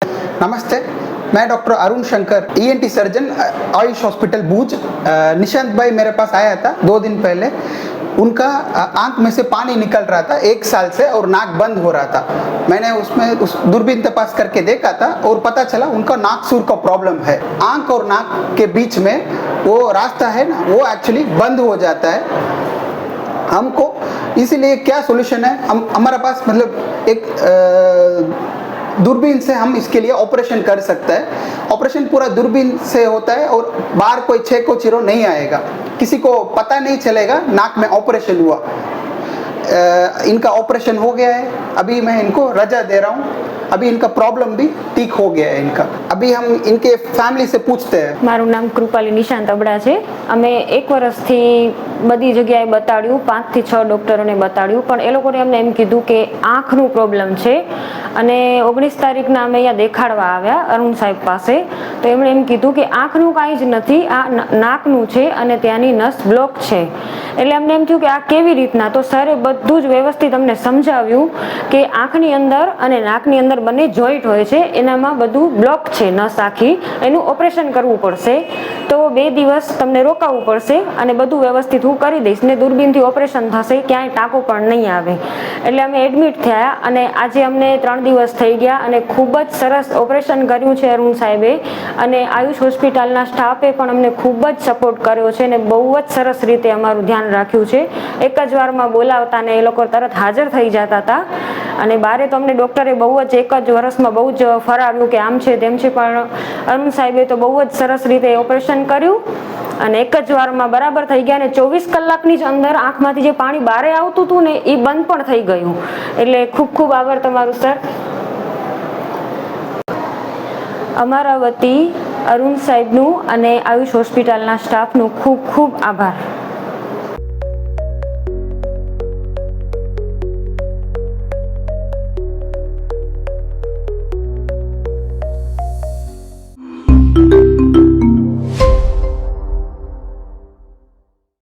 नमस्ते, मैं doctor Arun Shankar, ENT surgeon, Ayush hospital Bhuj. Nishant भाई मेरे पास आया था 2 दिन पहले। उनका आंख में से पानी निकल रहा था 1 साल से और नाक बंद हो रहा था। मैंने उसमें उस दूरबीन तपास करके देखा था और पता चला उनका नाकसूर का प्रॉब्लम है। आंख और नाक के बीच में वो रास्ता है ना, वो एक्चुअली बंद हो जाता है। हमको इसीलिए क्या सोल्यूशन है, हमारे पास मतलब एक दूरबीन से हम इसके लिए ऑपरेशन कर सकते हैं। ऑपरेशन पूरा दूरबीन से होता है और बाहर कोई छेको चिरो नहीं आएगा, किसी को पता नहीं चलेगा नाक में ऑपरेशन हुआ। इनका ऑपरेशन हो गया है, अभी मैं इनको रजा दे रहा हूँ। अभी इनका प्रॉब्लम भी ठीक हो गया है इनका। अभी हम इनके फैमिली से पूछते हैं। મારું નામ કૃપાલી નિશાંત અબડા છે। અમે 1 વર્ષથી બધી જગ્યાએ બતાડ્યું, 5 થી 6 ડોક્ટરોને બતાડ્યું, પણ એ લોકોને અમને એમ કીધું કે આંખનું પ્રોબ્લેમ છે અને 19 તારીખના અમે અહીંયા દેખાડવા આવ્યા અરુણ સાહેબ પાસે, તો એમણે એમ કીધું કે આંખનું કાંઈ જ નથી, આ નાકનું છે અને ત્યાંની નસ બ્લોક છે। એટલે અમને એમ થયું કે આ કેવી રીતના, તો સરે બધું જ વ્યવસ્થિત અમને સમજાવ્યું કે આંખની અંદર અને નાકની અંદર બંને જોઈન્ટ હોય છે, એનામાં બધું બ્લોક છે નસ આખી, એનું ઓપરેશન કરવું પડશે। તો 2 દિવસ તમને રોકાવું પડશે અને બધું વ્યવસ્થિત હું કરી દઈશ ને દૂરબીનથી ઓપરેશન થશે, ક્યાંય ટાંકો પણ નહીં આવે। એટલે અમે એડમિટ થયા અને આજે અમને 3 દિવસ થઈ ગયા અને ખૂબ જ સરસ ઓપરેશન કર્યું છે અરુણ સાહેબે અને આયુષ હોસ્પિટલના સ્ટાફે પણ અમને ખૂબ જ સપોર્ટ કર્યો છે અને બહુ જ સરસ રીતે અમારું ધ્યાન રાખ્યું છે। એક જ વારમાં બોલાવતા ને એ લોકો તરત હાજર થઈ જતા હતા અને બારે તો અમને ડૉક્ટરે બહુ જ 1 જ વર્ષમાં બહુ જ ફરાવ્યું કે આમ છે તેમ છે, પણ અરુણ સાહેબે તો બહુ જ સરસ રીતે ઓપરેશન કર્યું અને 1 જ વારમાં બરાબર થઈ ગયા અને 24 કલાકની જ અંદર આંખમાંથી જે પાણી બહાર આવતું હતું ને એ બંધ પણ થઈ ગયું। એટલે ખૂબ ખૂબ આભાર તમારું સર। અમારા વતી અરુણ સાહેબનું અને આયુષ હોસ્પિટલના સ્ટાફનું ખૂબ ખૂબ આભાર।